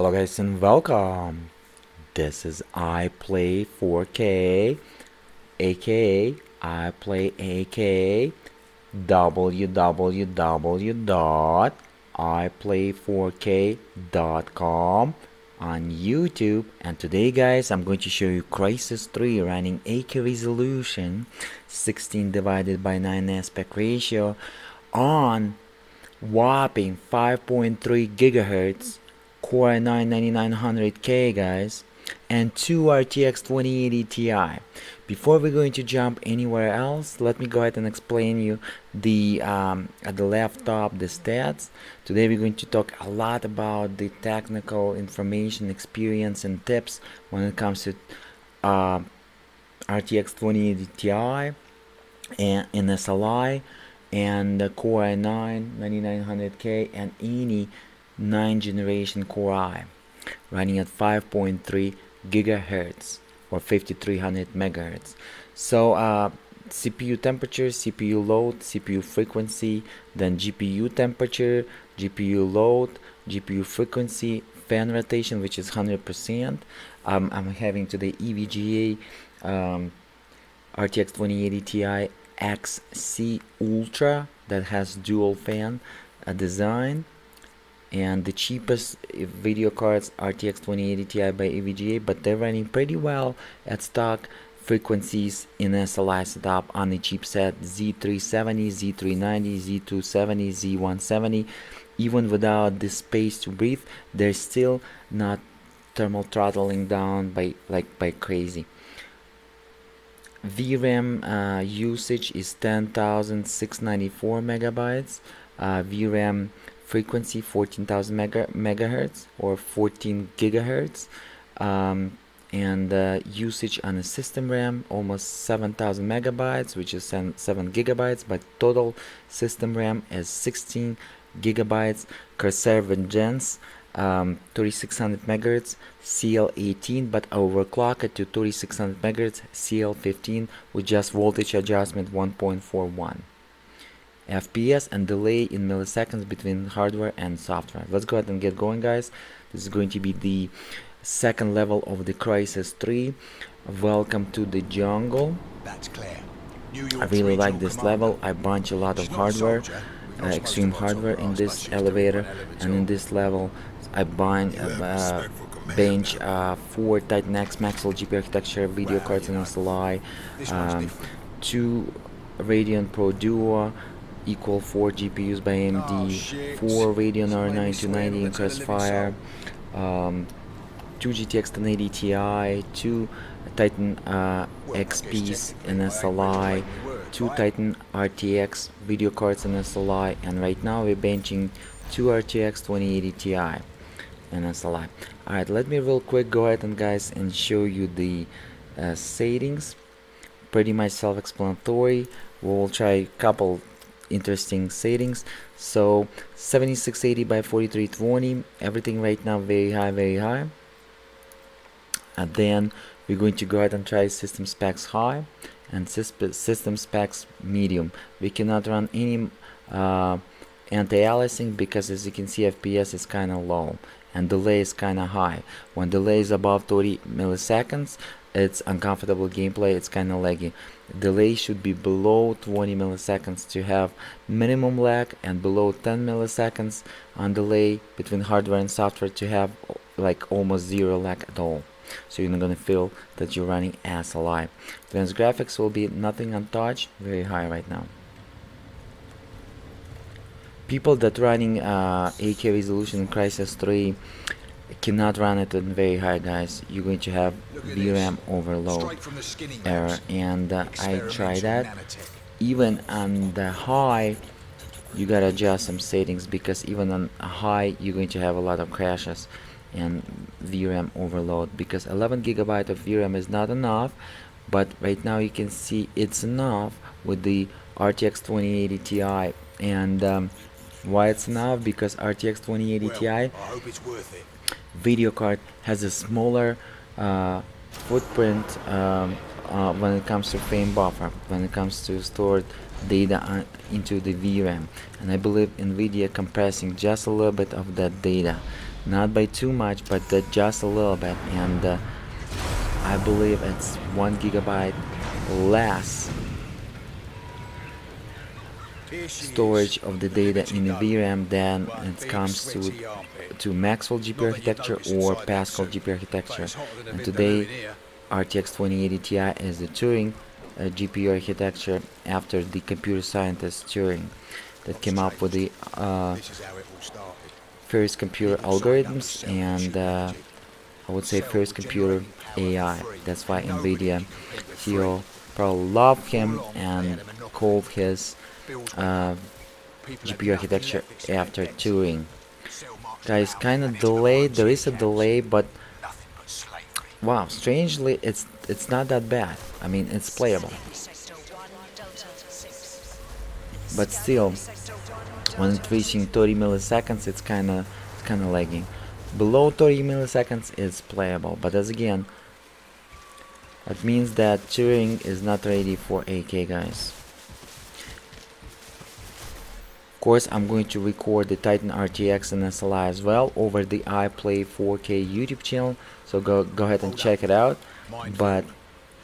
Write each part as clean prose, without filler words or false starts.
Hello guys and welcome. This is I Play 4K, aka I Play aka www.iplay4k.com on YouTube. And today guys I'm going to show you Crysis 3 running 8K resolution, 16 divided by 9 aspect ratio on whopping 5.3 gigahertz Core i9-9900K guys, and two RTX 2080 Ti. Before we're going to jump anywhere else, let me go ahead and explain you the at the left top the stats. Today we're going to talk a lot about the technical information, experience, and tips when it comes to RTX 2080 Ti and SLI and the Core i9-9900K and any 9th generation Core i running at 5.3 gigahertz or 5300 megahertz. So CPU temperature, CPU load, CPU frequency, then GPU temperature, GPU load, GPU frequency, fan rotation, which is 100%. I'm having today EVGA RTX 2080 Ti XC Ultra that has dual fan design, and the cheapest video cards RTX 2080 Ti by EVGA, but they're running pretty well at stock frequencies in SLI setup on the chipset Z370, Z390, Z270, Z170. Even without the space to breathe, they're still not thermal throttling down by crazy. VRAM usage is 10,694 megabytes. VRAM frequency 14,000 megahertz or 14 gigahertz, and usage on the system RAM almost 7,000 megabytes, which is 7 gigabytes, but total system RAM is 16 gigabytes. Corsair Vengeance 3600 megahertz CL18, but overclocked to 3600 megahertz CL15 with just voltage adjustment 1.41 FPS and delay in milliseconds between hardware and software. Let's go ahead and get going, guys. This is going to be the second level of the Crysis 3. Welcome to the jungle. That's clear. I really like this level. I bunch a lot of hardware, extreme hardware in this elevator, and in this level I bench 4 Titan X Maxwell GPU architecture video cards in SLI, 2 Radeon Pro Duo, equal 4 GPUs by AMD, 4 Radeon R9 290 in Crossfire, 2 GTX 1080 Ti, 2 Titan XPs in SLI, 2 Titan RTX video cards in SLI, and right now we're benching 2 RTX 2080 Ti in SLI. Alright, let me real quick go ahead and guys and show you the settings. Pretty much self-explanatory. We'll try a couple interesting settings. So 7680 by 4320, everything right now very high, and then we're going to go ahead and try system specs high and system specs medium. We cannot run any anti-aliasing because, as you can see, FPS is kind of low and delay is kind of high. When delay is above 30 milliseconds, it's uncomfortable gameplay, it's kind of laggy. Delay should be below 20 milliseconds to have minimum lag, and below 10 milliseconds on delay between hardware and software to have like almost zero lag at all. So you're not gonna feel that you're running SLI. Advanced graphics will be nothing untouched, very high right now. People that running 8K resolution in Crysis 3 cannot run it in very high, guys. You're going to have VRAM overload error, and I tried that. Even on the high you gotta adjust some settings, because even on a high you're going to have a lot of crashes and VRAM overload, because 11 gigabyte of VRAM is not enough, but right now you can see it's enough with the RTX 2080 Ti. And why it's enough? Because RTX 2080 Ti video card has a smaller footprint when it comes to frame buffer, when it comes to stored data into the VRAM, and I believe Nvidia compressing just a little bit of that data. not by too much, but just a little bit, and I believe it's 1 gigabyte less storage of the data in the VRAM than it comes to Maxwell GPU architecture or Pascal GPU architecture. And today RTX 2080 Ti is the Turing GPU architecture after the computer scientist Turing that came up with the first computer algorithms and I would say first computer AI. That's why Nvidia CEO probably loved him and called his GPU architecture after Turing. Guys, kind of delayed. There is a delay, but wow, strangely, it's not that bad. I mean, it's playable. But still, when it's reaching 30 milliseconds, it's kind of lagging. Below 30 milliseconds is playable, but as again, that means that Turing is not ready for 8K, guys. Of course, I'm going to record the Titan RTX and SLI as well over the iPlay 4K YouTube channel, so go ahead and check it out. But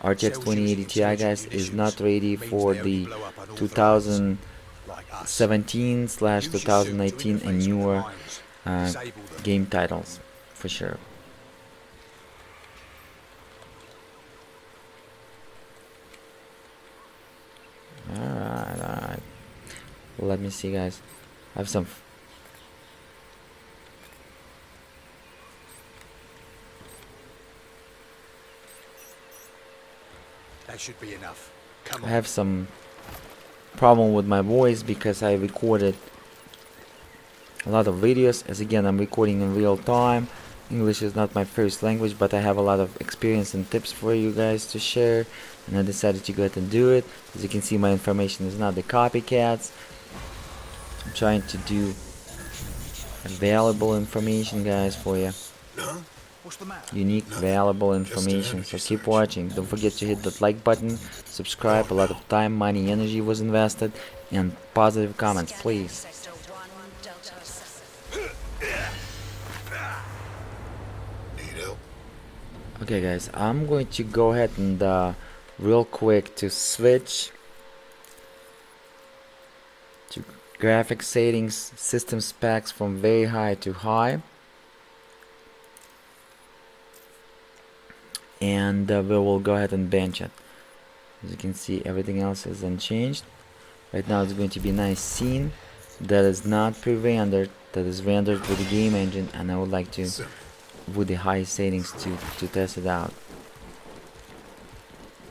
RTX 2080 Ti, guys, is not ready for the 2017/2019 and newer game titles, for sure. Alright. Let me see, guys. I have some that should be enough. Come I on. have some problem with my voice because I recorded a lot of videos. As again, I'm recording in real time. English is not my first language, but I have a lot of experience and tips for you guys to share, and I decided to go ahead and do it. As you can see, my information is not the copycats. I'm trying to do valuable information, guys, for you. Unique, valuable information. So keep watching. Don't forget to hit that like button, subscribe. A lot of time, money, energy was invested, and positive comments, please. Okay, guys, I'm going to go ahead and real quick to switch to graphics settings, system specs from very high to high, and we will go ahead and bench it. As you can see, everything else is unchanged. Right now it's going to be a nice scene that is not pre-rendered, that is rendered with the game engine, and I would like to with the high settings to test it out.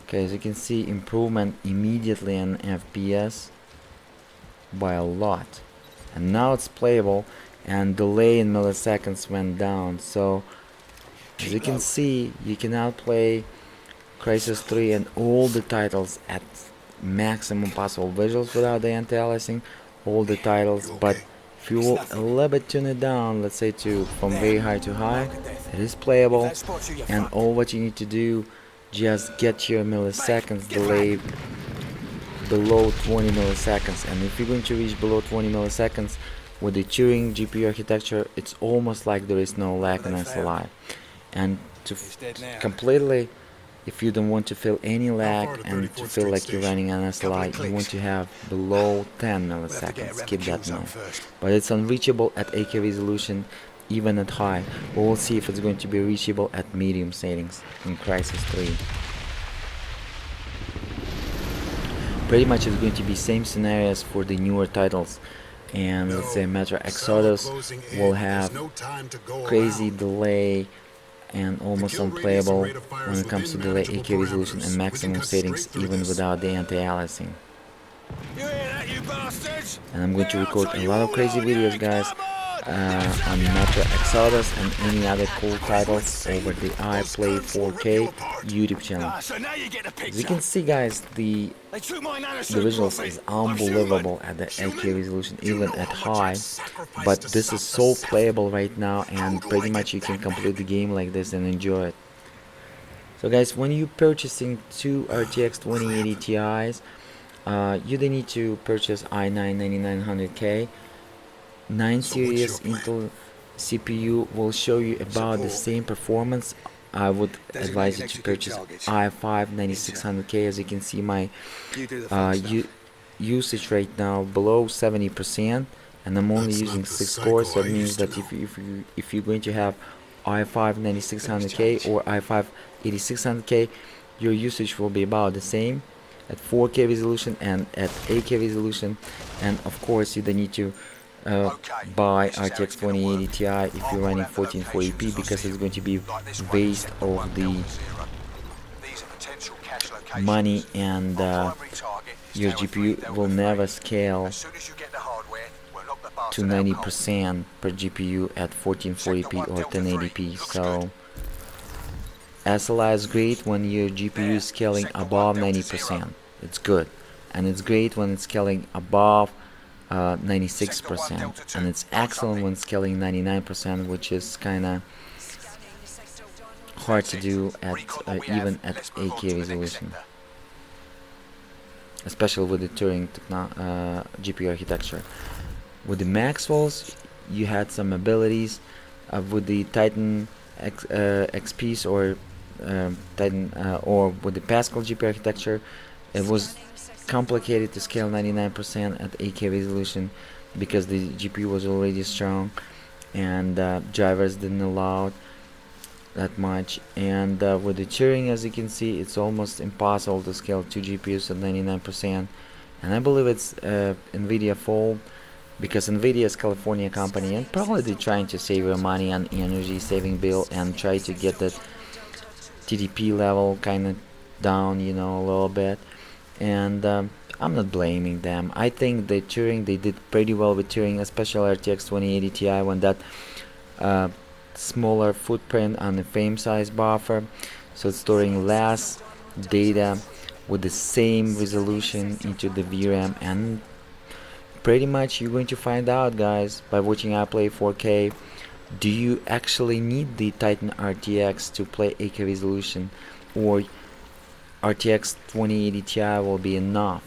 Okay, as you can see, improvement immediately in FPS by a lot, and now it's playable, and delay in milliseconds went down. So as you can see, you can now play Crysis 3 and all the titles at maximum possible visuals without the anti-aliasing, all the titles. But if you will a little bit tune it down, let's say from very high to high, it is playable, and all what you need to do, just get your milliseconds delay below 20 milliseconds. And if you're going to reach below 20 milliseconds with the Turing GPU architecture, it's almost like there is no lag in SLI. And to completely, if you don't want to feel any lag and to feel like you're running an SLI, you want to have below 10 milliseconds. Keep that in mind. But it's unreachable at 8K resolution, even at high. We'll see if it's going to be reachable at medium settings in Crysis 3. Pretty much it's going to be same scenarios for the newer titles. And let's say Metro Exodus will have crazy delay and almost unplayable when it comes to delay, 8K resolution, and maximum settings even without the anti-aliasing. And I'm going to record a lot of crazy videos, guys, on Metro Exodus and any other cool titles over the iPlay 4K YouTube channel. As you can see, guys, the visuals is unbelievable at the 8K resolution, even at high, but this is so playable right now, and pretty much you can complete the game like this and enjoy it. So guys, when you're purchasing two RTX 2080 Ti's, you don't need to purchase i9 9900K. 9 series Intel CPU will show you about the same performance. I would advise you to purchase i5 9600K. As you can see, my usage right now below 70%, and I'm only using 6 cores. So it means that if you're going to have i5 9600K or i5 8600K, your usage will be about the same at 4K resolution and at 8K resolution. And of course, you don't need to buy RTX 2080 Ti if you're running 1440p, because it's going to be waste of the money, and your GPU will never scale to 90% per GPU at 1440p or 1080p. So SLI is great when your GPU is scaling above 90%. It's good, and it's great when it's scaling above 96%, and it's excellent when scaling 99%, which is kinda hard to do at even at 8K resolution, especially with the Turing GPU architecture. With the Maxwells, you had some abilities. With the Titan XPs or Titan or with the Pascal GPU architecture, it was complicated to scale 99% at 8K resolution because the GPU was already strong, and drivers didn't allow that much. And with the Turing, as you can see, it's almost impossible to scale 2 GPUs at 99%. And I believe it's Nvidia fault, because Nvidia is a California company, and probably they're trying to save your money on energy saving bill and try to get that TDP level kind of down, you know, a little bit. And I'm not blaming them. I think the Turing, they did pretty well with Turing, especially RTX 2080 Ti, when that smaller footprint on the frame size buffer, so it's storing less data with the same resolution into the VRAM. And pretty much you're going to find out, guys, by watching I play 4K, do you actually need the Titan RTX to play 8K resolution, or RTX 2080 Ti will be enough?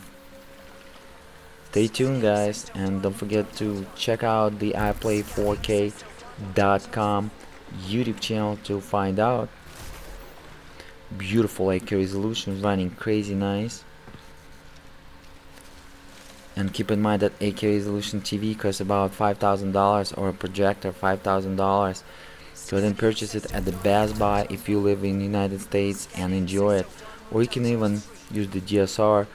Stay tuned, guys, and don't forget to check out the iPlay4K.com YouTube channel to find out. Beautiful 8K resolution, running crazy nice. And keep in mind that 8K resolution TV costs about $5,000, or a projector $5,000. Go ahead and purchase it at the Best Buy if you live in the United States and enjoy it. Or you can even use the DSR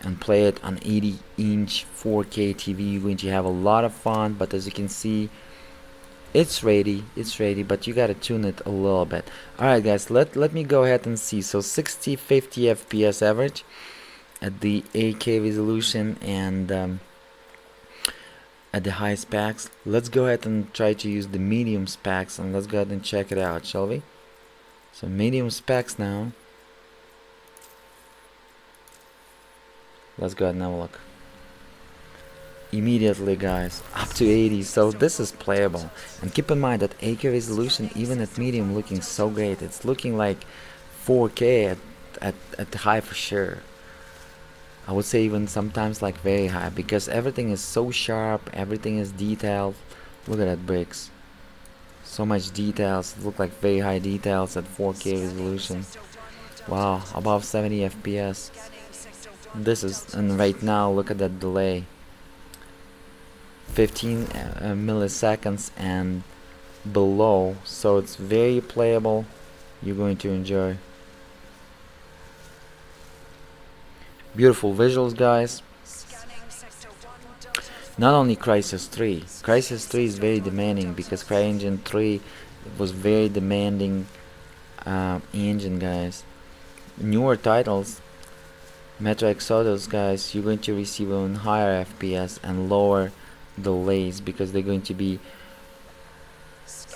and play it on 80-inch 4K TV. You're going to have a lot of fun, but as you can see, it's ready, but you gotta tune it a little bit. Alright guys, let me go ahead and see. So 60-50 FPS average at the 8K resolution and at the high specs. Let's go ahead and try to use the medium specs, and let's go ahead and check it out, shall we? So medium specs now. Let's go ahead and have a look. Immediately, guys, up to 80. So this is playable, and keep in mind that 8K resolution, even at medium, looking so great. It's looking like 4K at the high for sure. I would say even sometimes like very high, because everything is so sharp, everything is detailed. Look at that bricks, so much details. Look like very high details at 4K resolution. Wow, above 70 FPS. This is, and right now look at that delay, 15 milliseconds and below. So it's very playable. You're going to enjoy. Beautiful visuals, guys. Not only Crysis 3. Crysis 3 is very demanding, because CryEngine 3 was very demanding engine, guys. Newer titles, Metro Exodus, guys, you're going to receive even higher FPS and lower delays, because they're going to be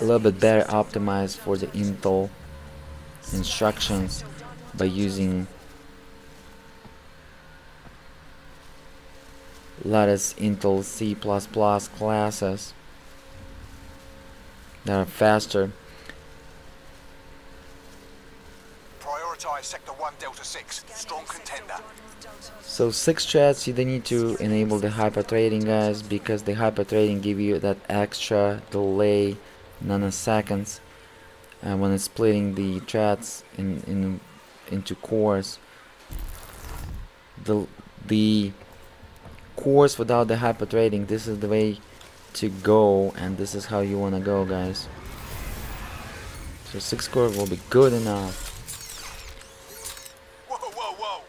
a little bit better optimized for the Intel instructions by using latest Intel C++ classes that are faster. Prioritize sector 1 Delta 6, strong contender. So 6 threads, you don't need to enable the hyper trading, guys, because the hyper trading give you that extra delay, nanoseconds, when it's splitting the threads into cores. The cores without the hyper trading, this is the way to go, and this is how you wanna go, guys. So 6 core will be good enough. Whoa, whoa, whoa.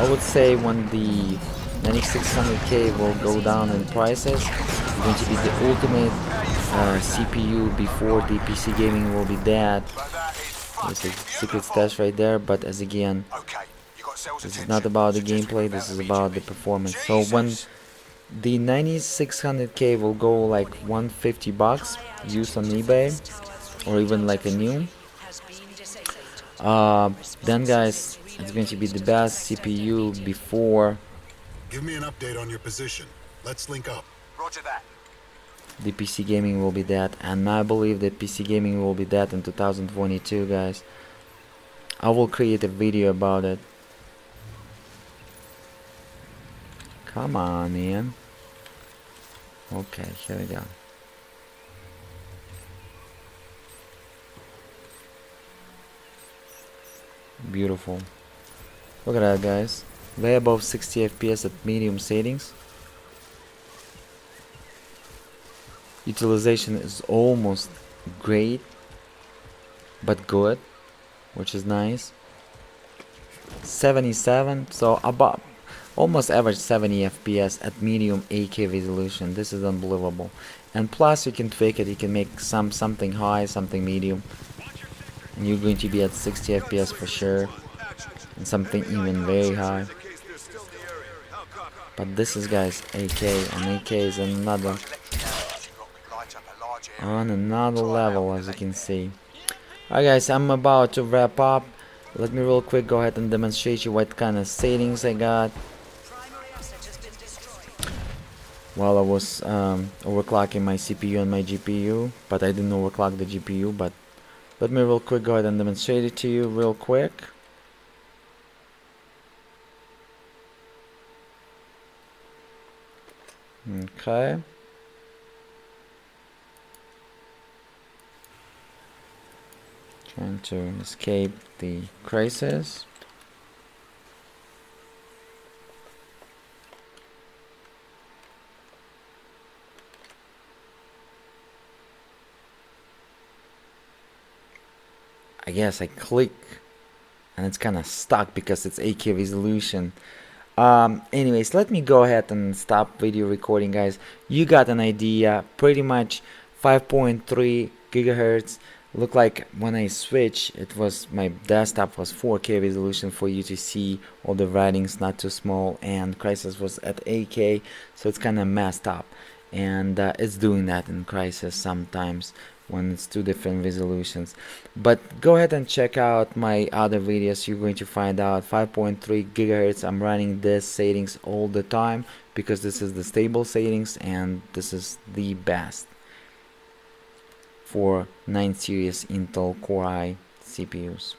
I would say when the 9600K will go down in prices, it's going to be the ultimate CPU before the PC gaming will be dead. But that is There's a fucking secret beautiful. stash right there, but as again, Okay, you got Cell's this is attention. not about the Suggest we gameplay, move this out is of about the BGB. performance. So when Jesus. the 9600K will go like 150 bucks used on eBay, or even like a new, then guys, it's going to be the best CPU before Give me an update on your position. Let's link up. Roger that. the PC gaming will be dead, and I believe that PC gaming will be dead in 2022, guys. I will create a video about it. Come on, man. Okay, here we go. Beautiful. Look at that, guys. Way above 60 FPS at medium settings. Utilization is almost great, but good, which is nice. 77, so above, almost average 70 FPS at medium 8K resolution. This is unbelievable. And plus you can tweak it, you can make something high, something medium, and you're going to be at 60 FPS for sure, and something even very high. But this is, guys, 8K, and 8K is another on another level, as you can see. Alright guys, I'm about to wrap up. Let me real quick go ahead and demonstrate you what kind of settings I got while I was overclocking my CPU and my GPU, but I didn't overclock the GPU. But let me real quick go ahead and demonstrate it to you real quick. Okay. Trying to escape the Crysis. I guess I click and it's kind of stuck because it's 8K resolution. Anyways, let me go ahead and stop video recording, guys. You got an idea. Pretty much 5.3 gigahertz. Look like when I switch, it was my desktop was 4K resolution for you to see all the writings, not too small, and Crysis was at 8K, so it's kind of messed up. And it's doing that in Crysis sometimes when it's two different resolutions. But go ahead and check out my other videos. You're going to find out 5.3 gigahertz. I'm running this settings all the time because this is the stable settings and this is the best for 9 series Intel Core i CPUs.